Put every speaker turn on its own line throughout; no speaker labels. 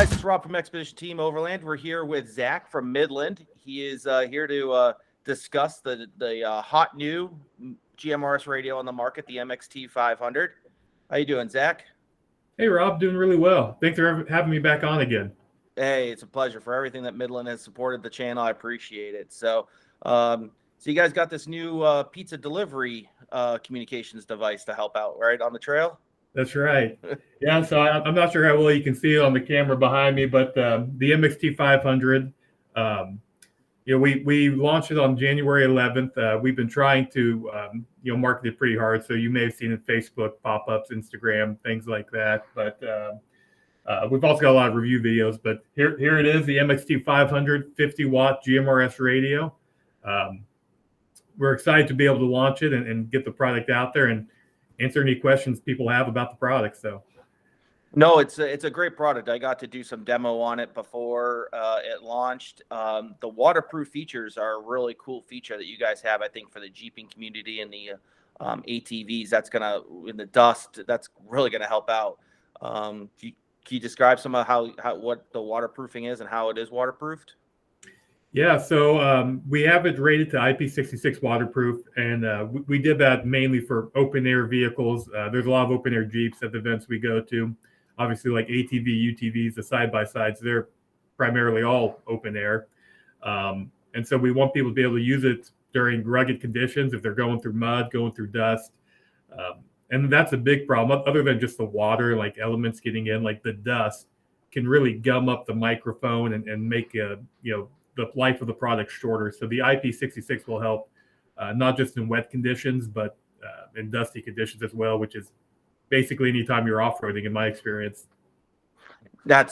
guys, it's Rob from Expedition Team Overland. We're here with Zach from Midland. He is here to discuss the hot new GMRS radio on the market, the MXT-500. How you doing, Zach?
Hey, Rob, doing really well. Thanks for having me back on again.
Hey, it's a pleasure. For everything that Midland has supported the channel, I appreciate it. So you guys got this new pizza delivery communications device to help out, right, on the trail?
That's right. Yeah, so I'm not sure how well you can see it on the camera behind me, but the MXT-500, we launched it on January 11th. We've been trying to, market it pretty hard. So you may have seen it Facebook, pop-ups, Instagram, things like that. But we've also got a lot of review videos. But here it is, the MXT-500 50-watt GMRS radio. We're excited to be able to launch it and get the product out there and answer any questions people have about the product. So,
no, it's a great product. I got to do some demo on it before it launched. The waterproof features are a really cool feature that you guys have, I think, for the Jeeping community and the ATVs. That's gonna, in the dust, that's really gonna help out. Can you describe some of what the waterproofing is and how it is waterproofed?
Yeah, so we have it rated to IP66 waterproof, and we did that mainly for open air vehicles. There's a lot of open air Jeeps at the events we go to. Obviously, like ATV, UTVs, the side-by-sides, they're primarily all open air. And so we want people to be able to use it during rugged conditions if they're going through mud, going through dust. And that's a big problem, other than just the water, like elements getting in, like the dust can really gum up the microphone and make the life of the product shorter. So the IP66 will help not just in wet conditions, but in dusty conditions as well, which is basically anytime you're off-roading, in my experience.
I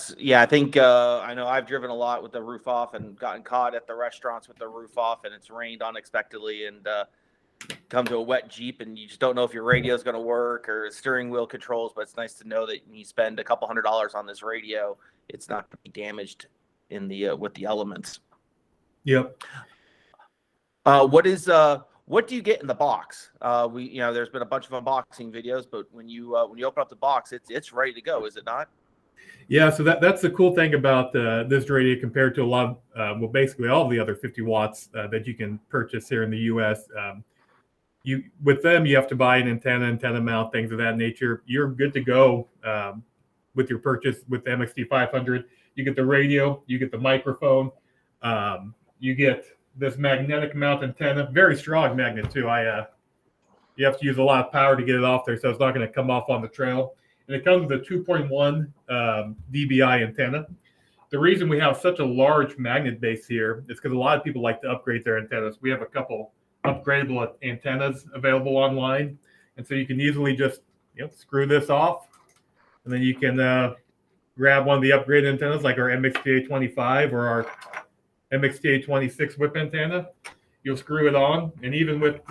think I know I've driven a lot with the roof off and gotten caught at the restaurants with the roof off, and it's rained unexpectedly, and come to a wet Jeep and you just don't know if your radio is going to work or steering wheel controls. But it's nice to know that when you spend a couple $100s on this radio, it's not going to be damaged in the with the elements.
Yep.
What do you get in the box? There's been a bunch of unboxing videos, but when you open up the box, it's ready to go, is it not?
Yeah, so that's the cool thing about this radio compared to a lot of, basically all the other 50 watts that you can purchase here in the U.S. With them, you have to buy an antenna mount, things of that nature. You're good to go with your purchase with the MXT-500. You get the radio, you get the microphone, you get this magnetic mount antenna, very strong magnet too. You have to use a lot of power to get it off there, so it's not going to come off on the trail. And it comes with a 2.1 dBi antenna. The reason we have such a large magnet base here is because a lot of people like to upgrade their antennas. We have a couple upgradable antennas available online, and so you can easily just screw this off, and then you can grab one of the upgraded antennas like our MXT-A25 or our MXT-A26 whip antenna. You'll screw it on, and even with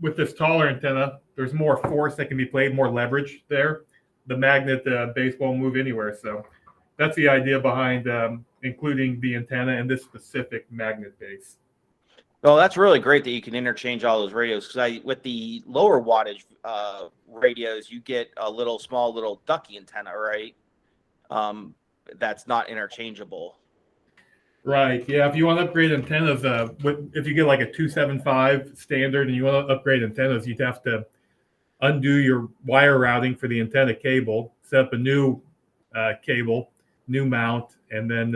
with this taller antenna, there's more force that can be played, more leverage there. The magnet base won't move anywhere. So that's the idea behind including the antenna and this specific magnet base.
Well, that's really great that you can interchange all those radios, because with the lower wattage radios, you get a small little ducky antenna, right? That's not interchangeable.
Right. Yeah. If you want to upgrade antennas, if you get like a 275 standard and you want to upgrade antennas, you'd have to undo your wire routing for the antenna cable, set up a new cable, new mount, and then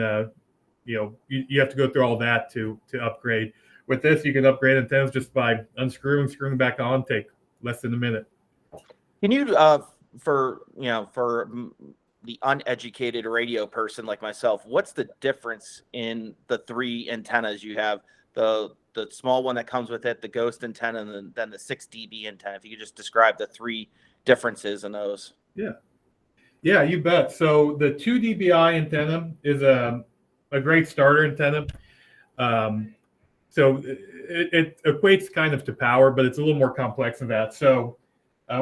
you have to go through all that to upgrade. With this, you can upgrade antennas just by unscrewing, screwing back on. Take less than a minute.
Can you for the uneducated radio person like myself, what's the difference in the three antennas you have? The small one that comes with it, the ghost antenna, and then the 6 dB antenna. If you could just describe the three differences in those.
Yeah, you bet. So the 2 dBi antenna is a great starter antenna. So it equates kind of to power, but it's a little more complex than that. So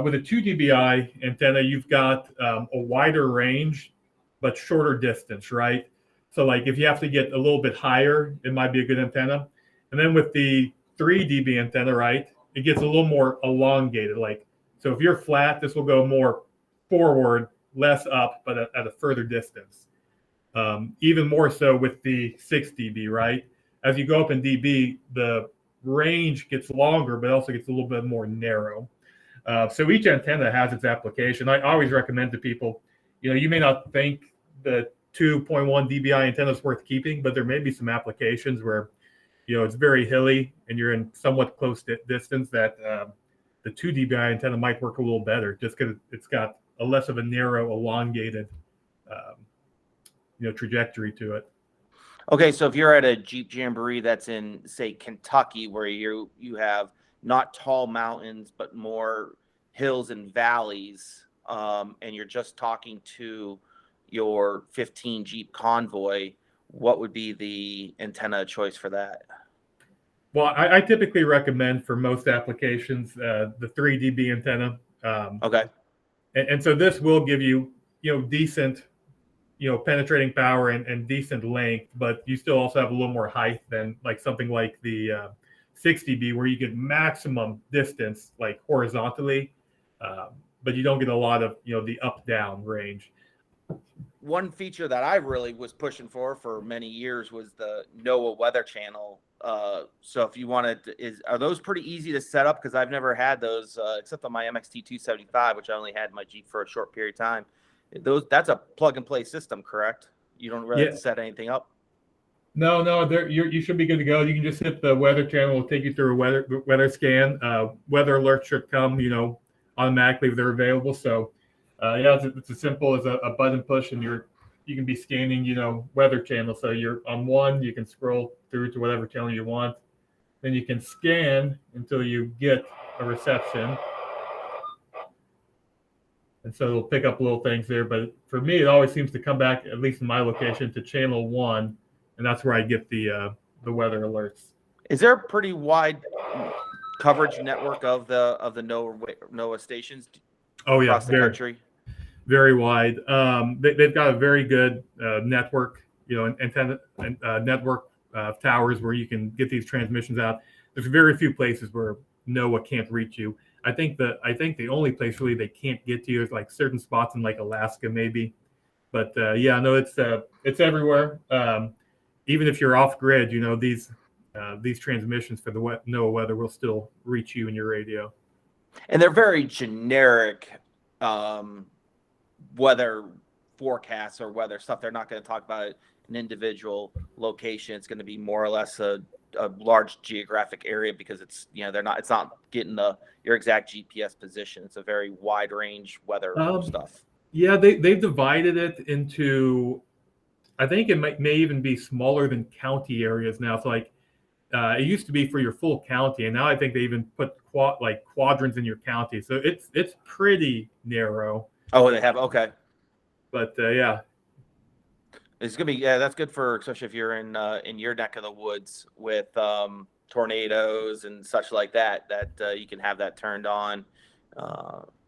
with a 2 dBi antenna, you've got a wider range, but shorter distance, right? So like if you have to get a little bit higher, it might be a good antenna. And then with the 3 dB antenna, right, it gets a little more elongated. So if you're flat, this will go more forward less up, but at a further distance. Even more so with the 6 dB, right? As you go up in dB, the range gets longer, but also gets a little bit more narrow. So each antenna has its application. I always recommend to people, you may not think the 2.1 dBi antenna is worth keeping, but there may be some applications where, it's very hilly and you're in somewhat close distance that the 2 dBi antenna might work a little better just because it's got a less of a narrow, elongated, trajectory to it.
Okay, so if you're at a Jeep Jamboree that's in, say, Kentucky, where you have not tall mountains but more hills and valleys, and you're just talking to your 15 Jeep Convoy, what would be the antenna choice for that?
Well, I typically recommend for most applications the 3 dB antenna.
Okay.
And so this will give you, decent, penetrating power and decent length, but you still also have a little more height than like something like the 6 dB, where you get maximum distance like horizontally, but you don't get a lot of, the up-down range.
One feature that I really was pushing for many years was the NOAA Weather Channel. So if you wanted, are those pretty easy to set up? Because I've never had those except on my MXT-275, which I only had in my Jeep for a short period of time. That's a plug and play system, correct? You don't really have to set anything up.
No, you should be good to go. You can just hit the Weather Channel. It'll take you through a weather scan. Weather alerts should come, automatically if they're available. So, it's as simple as a button push, and you can be scanning, Weather Channel. So you're on one, you can scroll through to whatever channel you want. Then you can scan until you get a reception. And so it'll pick up little things there. But for me, it always seems to come back, at least in my location, to channel 1. And that's where I get the weather alerts.
Is there a pretty wide coverage network of the NOAA stations?
Oh yeah,
across the country.
Very wide. They've got a very good network, antenna network towers where you can get these transmissions out. There's very few places where NOAA can't reach you. I think the only place really they can't get to you is like certain spots in like Alaska maybe. But it's everywhere. Even if you're off grid, these transmissions for the NOAA weather will still reach you in your radio.
And they're very generic weather forecasts or weather stuff. They're not going to talk about an individual location. It's going to be more or less a large geographic area because it's not getting your exact GPS position. It's a very wide range weather stuff.
Yeah, they've divided it into, I think it may even be smaller than county areas now. So like it used to be for your full county, and now I think they even put quadrants in your county. So it's pretty narrow.
Oh, they have, okay.
But yeah,
it's gonna be that's good for, especially if you're in your neck of the woods with tornadoes and such like that you can have that turned on,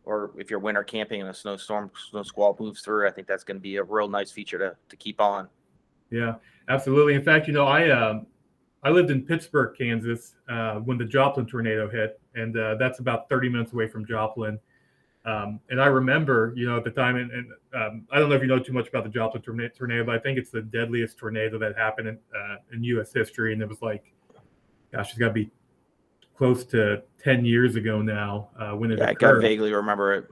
or if you're winter camping and a snow squall moves through. I think that's going to be a real nice feature to keep on.
Yeah, absolutely. In fact, I lived in Pittsburgh, Kansas, when the Joplin tornado hit, and that's about 30 minutes away from Joplin. And I remember, at the time, and I don't know if you know too much about the Joplin tornado, but I think it's the deadliest tornado that happened in U.S. history. And it was like, gosh, it's got to be close to 10 years ago now when it occurred.
I can vaguely remember it.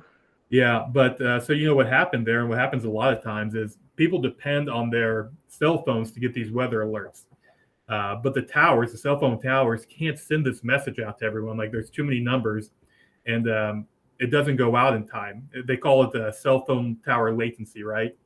Yeah, but so what happened there, and what happens a lot of times is people depend on their cell phones to get these weather alerts. But the cell phone towers can't send this message out to everyone. Like there's too many numbers, and it doesn't go out in time. They call it the cell phone tower latency, right?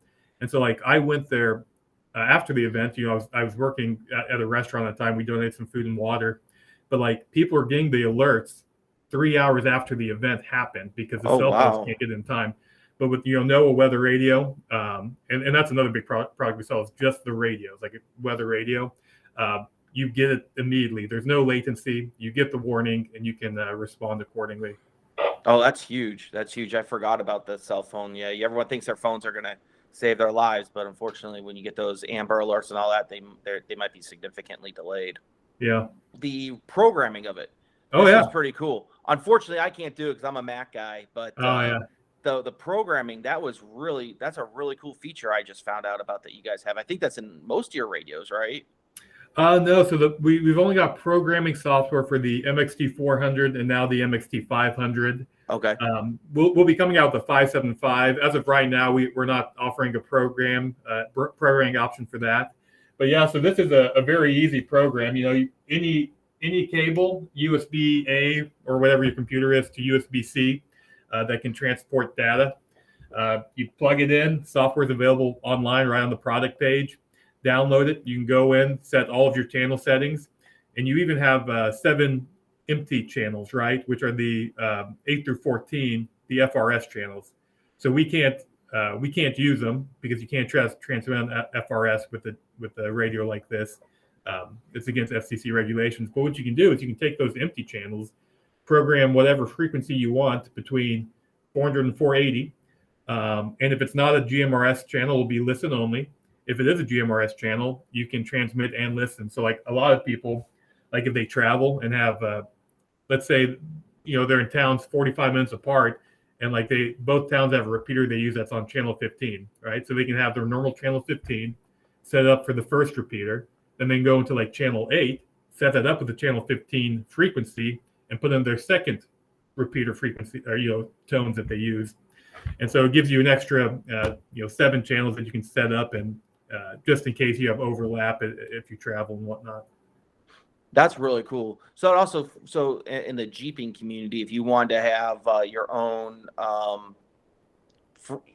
And so like I went there after the event. I was working at a restaurant at the time. We donated some food and water, but like people are getting the alerts 3 hours after the event happened because the cell phones can't get in time. But with NOAA Weather Radio, and that's another big product we sell is just the radios, like weather radio. You get it immediately. There's no latency. You get the warning, and you can respond accordingly.
Oh, that's huge. That's huge. I forgot about the cell phone. Yeah, everyone thinks their phones are going to save their lives, but unfortunately, when you get those Amber alerts and all that, they might be significantly delayed.
Yeah.
The programming of it.
Oh, yeah.
It's pretty cool. Unfortunately, I can't do it because I'm a Mac guy, but the programming, that's a really cool feature I just found out about that you guys have. I think that's in most of your radios, right?
No, so we've only got programming software for the MXT-400 and now the MXT-500.
Okay.
We'll be coming out with the 575. As of right now, we're not offering a programming option for that. But yeah, so this is a very easy program. Any cable, USB-A or whatever your computer is, to USB-C that can transport data. You plug it in. Software is available online right on the product page. Download it. You can go in, set all of your channel settings, and you even have 7 empty channels, right? Which are the 8 through 14, the FRS channels. So we can't use them because you can't transmit on FRS with a radio like this. It's against FCC regulations. But what you can do is you can take those empty channels, program whatever frequency you want between 400 and 480. And if it's not a GMRS channel, it'll be listen only. If it is a GMRS channel, you can transmit and listen. So like a lot of people, like if they travel and have, let's say, they're in towns 45 minutes apart, and like both towns have a repeater they use that's on channel 15, right? So they can have their normal channel 15 set up for the first repeater, and then go into like channel 8, set that up with the channel 15 frequency, and put in their second repeater frequency or tones that they use. And so it gives you an extra 7 channels that you can set up, and just in case you have overlap if you travel and whatnot.
That's really cool. So in the Jeeping community, if you wanted to have your own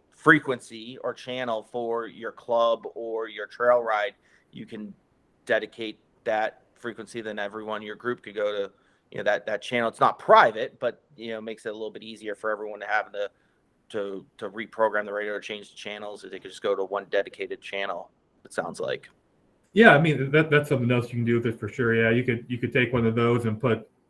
frequency or channel for your club or your trail ride, you can dedicate that frequency. Then everyone in your group could go to that channel. It's not private, but makes it a little bit easier for everyone to have to reprogram the radio or change the channels. They could just go to one dedicated channel, it sounds like.
Yeah, I mean that's something else you can do with it for sure. Yeah, you could take one of those and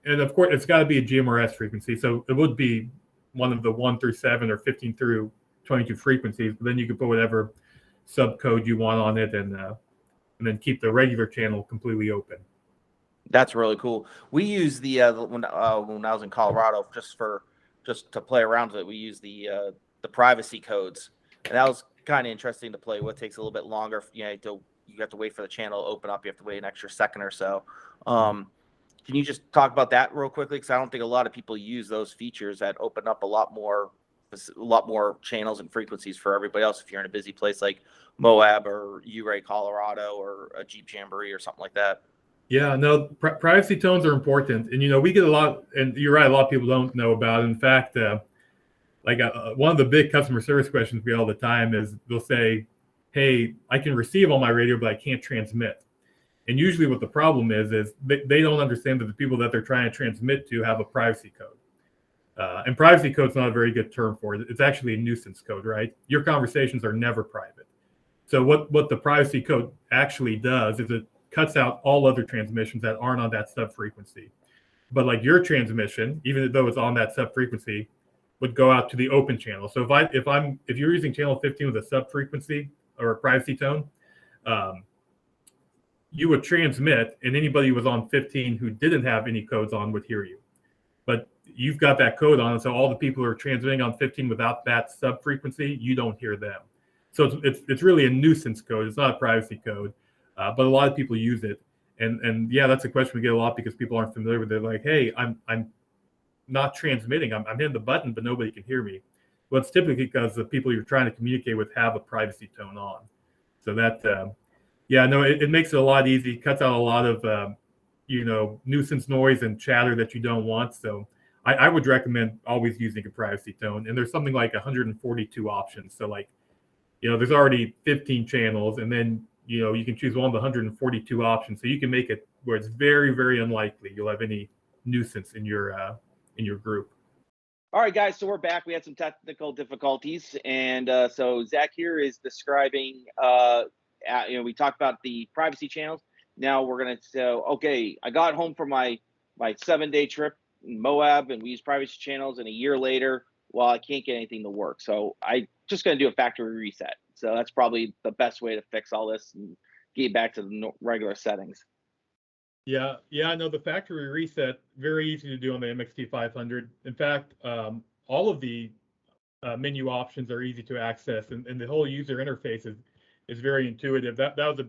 and of course it's got to be a GMRS frequency, so it would be one of the 1 through 7 or 15 through 22 frequencies. But then you could put whatever subcode you want on it, and then keep the regular channel completely open.
That's really cool. We use when I was in Colorado just to play around with it. We use the privacy codes, and that was kind of interesting to play with. Takes a little bit longer. You have to wait for the channel to open up. You have to wait an extra second or so. Can you just talk about that real quickly? Because I don't think a lot of people use those features that open up a lot more channels and frequencies for everybody else. If you're in a busy place like Moab or Ouray, Colorado, or a Jeep Jamboree or something like that.
Yeah, no, privacy tones are important, and we get a lot. And you're right, a lot of people don't know about it. In fact, one of the big customer service questions we get all the time is they'll say, "Hey, I can receive on my radio, but I can't transmit." And usually, what the problem is they don't understand that the people that they're trying to transmit to have a privacy code. And privacy code's not a very good term for it. It's actually a nuisance code, right? Your conversations are never private. So what the privacy code actually does is it cuts out all other transmissions that aren't on that sub frequency. But like your transmission, even though it's on that sub frequency, would go out to the open channel. So if you're using channel 15 with a sub frequency or a privacy tone, you would transmit, and anybody who was on 15 who didn't have any codes on would hear you. But you've got that code on, so all the people who are transmitting on 15 without that sub frequency, you don't hear them. So it's really a nuisance code. It's not a privacy code, but a lot of people use it. And yeah, that's a question we get a lot because people aren't familiar with it. They're like, "Hey, I'm not transmitting. I'm hitting the button, but nobody can hear me." Well, it's typically because the people you're trying to communicate with have a privacy tone on. So that, it makes it a lot easier. Cuts out a lot of, nuisance noise and chatter that you don't want. So I would recommend always using a privacy tone. And there's something like 142 options. So like, there's already 15 channels, and then, you can choose one of the 142 options. So you can make it where it's very, very unlikely you'll have any nuisance in your group.
All right, guys. So we're back. We had some technical difficulties, and so Zach here is describing. We talked about the privacy channels. Now we're gonna say, okay, I got home from my 7-day trip in Moab, and we used privacy channels. And a year later, well, I can't get anything to work, so I just gonna do a factory reset. So that's probably the best way to fix all this and get back to the regular settings.
Yeah, I know the factory reset, very easy to do on the MXT-500. In fact, all of the menu options are easy to access, and the whole user interface is very intuitive. That was a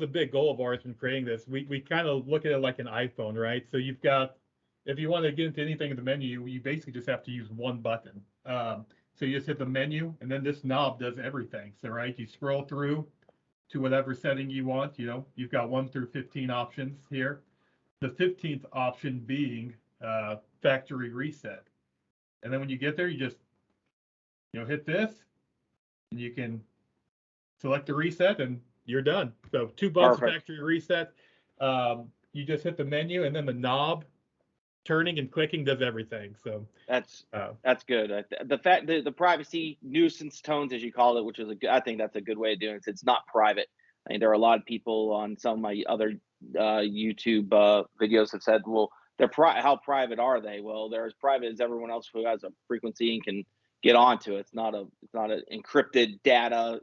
big goal of ours when creating this. We kind of look at it like an iPhone, right? So you've got, if you want to get into anything in the menu, you basically just have to use one button. So you just hit the menu, and then this knob does everything. So right, you scroll through to whatever setting you want. You've got 1 through 15 options here. The 15th option being factory reset. And then when you get there, you just hit this, and you can select the reset, and you're done. So 2 buttons, factory reset. You just hit the menu, and then the knob turning and clicking does everything. So
that's good. The privacy nuisance tones, as you call it, which is I think that's a good way of doing it. It's not private. I mean, there are a lot of people on some of my other YouTube videos have said, well, how private are they? Well, they're as private as everyone else who has a frequency and can get onto it. It's not an encrypted data,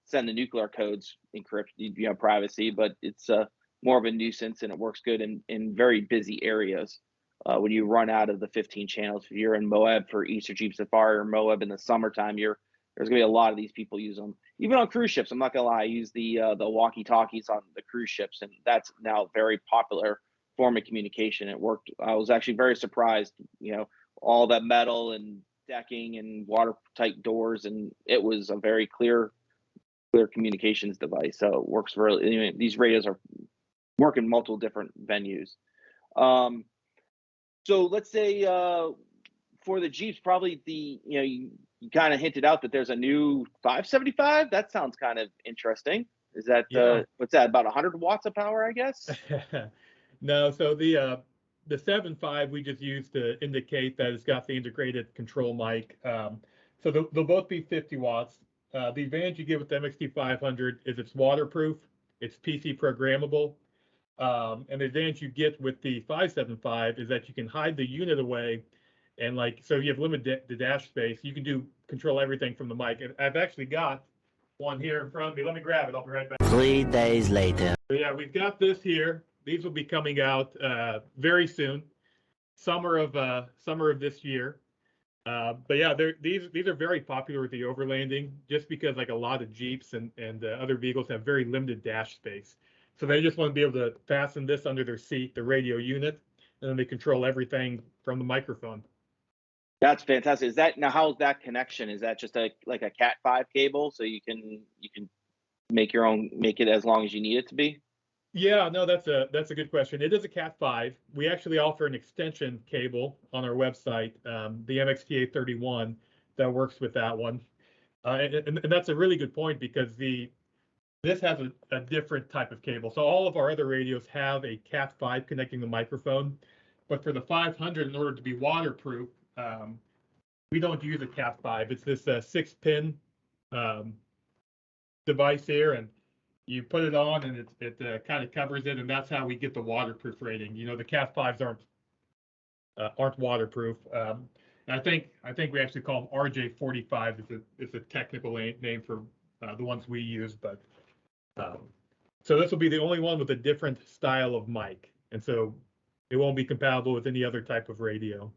send the nuclear codes encrypt, privacy, but it's more of a nuisance, and it works good in very busy areas. When you run out of the 15 channels, if you're in Moab for Easter Jeep Safari or Moab in the summertime, there's gonna be a lot of these people use them. Even on cruise ships, I'm not gonna lie, I use the walkie-talkies on the cruise ships, and that's now a very popular form of communication. It worked. I was actually very surprised, all that metal and decking and watertight doors, and it was a very clear communications device. So it works really. These radios are working multiple different venues. So let's say for the Jeeps, probably you kind of hinted out that there's a new 575. That sounds kind of interesting. Is that what's that, about 100 watts of power, I guess?
No, so the 7.5 we just use to indicate that it's got the integrated control mic. So they'll both be 50 watts. The advantage you get with the MXT-500 is it's waterproof, it's PC programmable, and the advantage you get with the 575 is that you can hide the unit away, and so you have limited the dash space. You can control everything from the mic. And I've actually got one here in front of me. Let me grab it. I'll be right back.
3 days later.
So yeah, we've got this here. These will be coming out very soon, summer of this year. But yeah, these are very popular with the overlanding, just because a lot of Jeeps and other vehicles have very limited dash space. So they just want to be able to fasten this under their seat, the radio unit, and then they control everything from the microphone.
That's fantastic. How's that connection? Is that just like a Cat5 cable, so you can make it as long as you need it to be?
Yeah, no, that's a good question. It is a Cat5. We actually offer an extension cable on our website, the MXT-831, that works with that one. And that's a really good point, because this has a different type of cable. So all of our other radios have a Cat5 connecting the microphone, but for the 500, in order to be waterproof, we don't use a Cat5. It's this 6-pin device here, and you put it on, and it kind of covers it, and that's how we get the waterproof rating. The Cat5s aren't waterproof. And I think we actually call them RJ45 is a technical name for the ones we use. But so this will be the only one with a different style of mic, and so it won't be compatible with any other type of radio.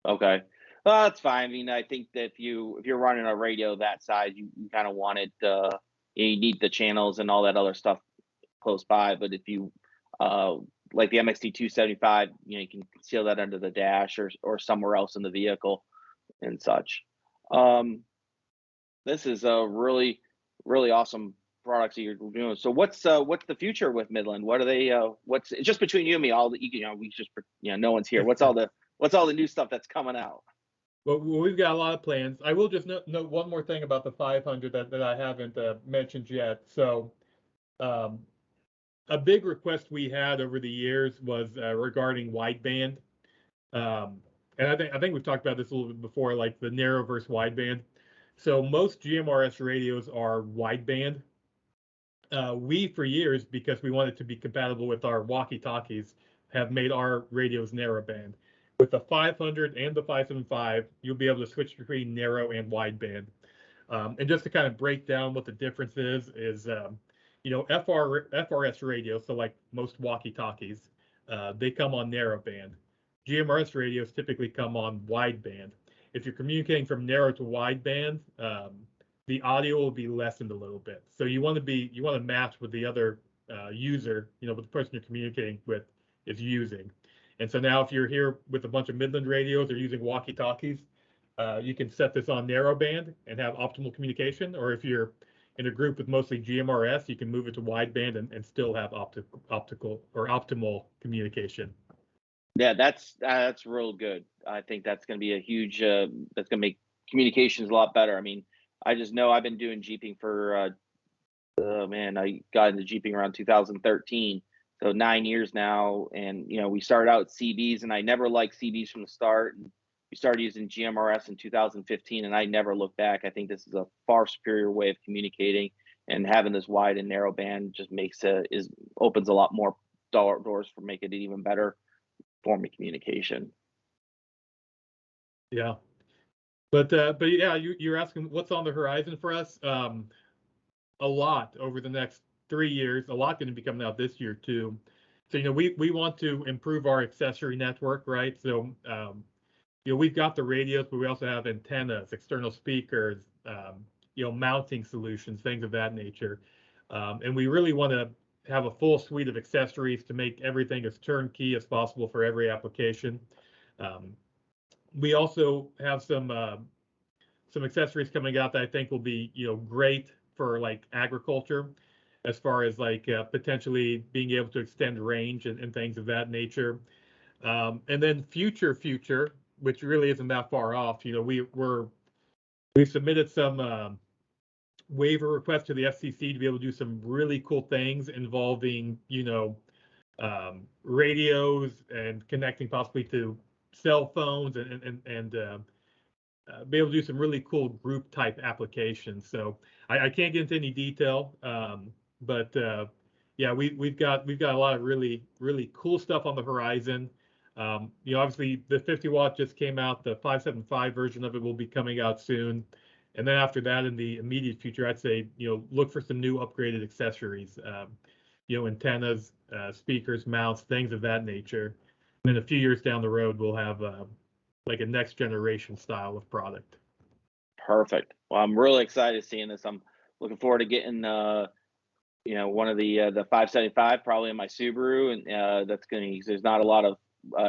Okay, well, that's fine. I mean, I think that if you're running a radio that size, you kind of want it. You need the channels and all that other stuff close by. But if you like the MXT-275, you can conceal that under the dash or somewhere else in the vehicle and such. This is a really, really awesome products that you're doing. So what's the future with Midland? What are they? What's just between you and me? We just no one's here. What's all the new stuff that's coming out?
Well, we've got a lot of plans. I will just note one more thing about the 500 that I haven't mentioned yet. So a big request we had over the years was regarding wideband. And I think we've talked about this a little bit before, like the narrow versus wideband. So most GMRS radios are wideband. We, for years, because we wanted to be compatible with our walkie-talkies, have made our radios narrowband. With the 500 and the 575, you'll be able to switch between narrow and wideband. And just to kind of break down what the difference is FRS radios, so like most walkie-talkies, they come on narrowband. GMRS radios typically come on wideband. If you're communicating from narrow to wideband, the audio will be lessened a little bit. So you want to match what the other user, what the person you're communicating with is using. And so now if you're here with a bunch of Midland radios or using walkie-talkies, you can set this on narrowband and have optimal communication. Or if you're in a group with mostly GMRS, you can move it to wideband and still have optical or optimal communication.
Yeah, that's real good. I think that's going to be a huge, that's going to make communications a lot better. I mean, I just know I've been doing Jeeping for, I got into Jeeping around 2013. So 9 years now. And, we started out CBs, and I never liked CBs from the start. And we started using GMRS in 2015, and I never looked back. I think this is a far superior way of communicating, and having this wide and narrow band just opens a lot more doors for making it even better form of communication.
Yeah. But yeah, you're asking what's on the horizon for us. A lot over the next 3 years. A lot going to be coming out this year too. So we want to improve our accessory network, right? So we've got the radios, but we also have antennas, external speakers, mounting solutions, things of that nature. And we really want to have a full suite of accessories to make everything as turnkey as possible for every application. We also have some accessories coming out that I think will be great for like agriculture, as far as like potentially being able to extend range and things of that nature. And then future, which really isn't that far off. We've submitted some waiver requests to the FCC to be able to do some really cool things involving radios and connecting possibly to cell phones and be able to do some really cool group type applications. So I can't get into any detail, but yeah, we've got a lot of really cool stuff on the horizon. Obviously the 50 watt just came out. The 575 version of it will be coming out soon. And then after that, in the immediate future, I'd say, look for some new upgraded accessories, antennas, speakers, mounts, things of that nature. And then a few years down the road, we'll have like a next generation style of product.
Perfect. Well, I'm really excited seeing this. I'm looking forward to getting, one of the 575 probably in my Subaru, and there's not a lot of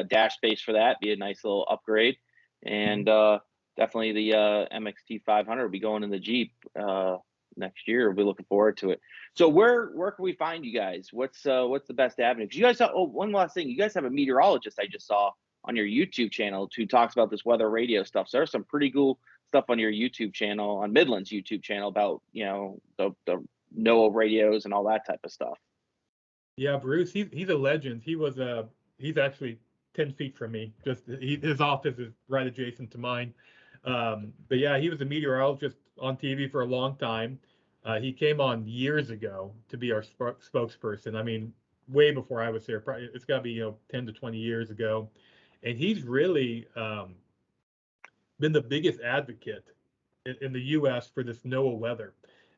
dash space for that. Be a nice little upgrade, and definitely the MXT-500 will be going in the Jeep next year. We'll be looking forward to it. So where can we find you guys? What's the best avenue? Because you guys have, one last thing, you guys have a meteorologist I just saw on your YouTube channel who talks about this weather radio stuff. So there's some pretty cool stuff on your YouTube channel, on Midland's YouTube channel, about the NOAA radios and all that type of stuff. Yeah,
Bruce, he's a legend. He's actually 10 feet from me. His office is right adjacent to mine. But yeah, he was a meteorologist on TV for a long time. He came on years ago to be our spokesperson. I mean, way before I was here. Probably, it's got to be 10 to 20 years ago. And he's really been the biggest advocate in the U.S. for this NOAA weather.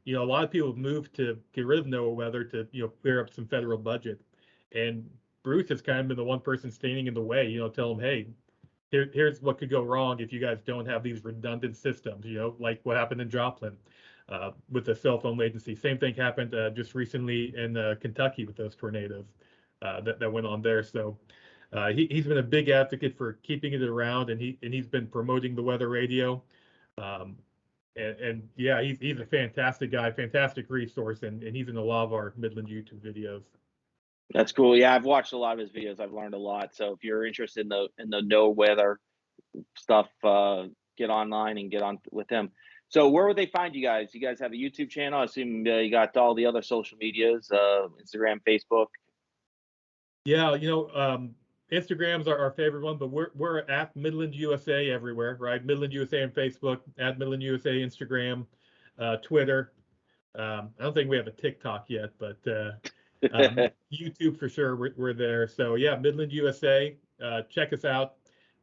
A lot of people have moved to get rid of NOAA weather to clear up some federal budget. And Bruce has kind of been the one person standing in the way. Tell him, hey, here's what could go wrong if you guys don't have these redundant systems, like what happened in Joplin with the cell phone latency. Same thing happened just recently in Kentucky with those tornadoes that went on there. So he's been a big advocate for keeping it around, and he's been promoting the weather radio. And yeah, he's a fantastic guy, fantastic resource, and he's in a lot of our Midland YouTube videos.
That's cool. Yeah, I've watched a lot of his videos. I've learned a lot. So if you're interested in the NOAA weather stuff, get online and get on with him. So where would they find you guys? You guys have a YouTube channel. I assume you got all the other social medias, Instagram, Facebook.
Yeah, Instagram's our favorite one, but we're at Midland USA everywhere, right? Midland USA on Facebook, at Midland USA Instagram, Twitter. I don't think we have a TikTok yet, but YouTube for sure, we're there. So yeah, Midland USA, check us out.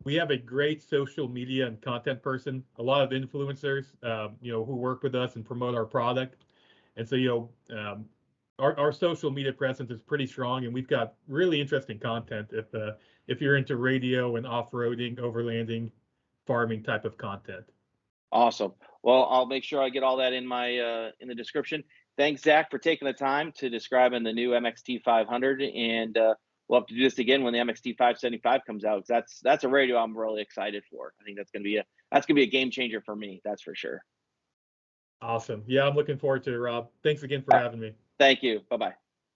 We have a great social media and content person, a lot of influencers, who work with us and promote our product. And so, our social media presence is pretty strong, and we've got really interesting content. If if you're into radio and off-roading, overlanding, farming type of content.
Awesome. Well, I'll make sure I get all that in my in the description. Thanks, Zach, for taking the time to describing the new MXT-500, and we'll have to do this again when the MXT-575 comes out, because that's a radio I'm really excited for. I think that's gonna be a game changer for me. That's for sure.
Awesome. Yeah, I'm looking forward to it, Rob. Thanks again for having me.
Thank you. Bye-bye.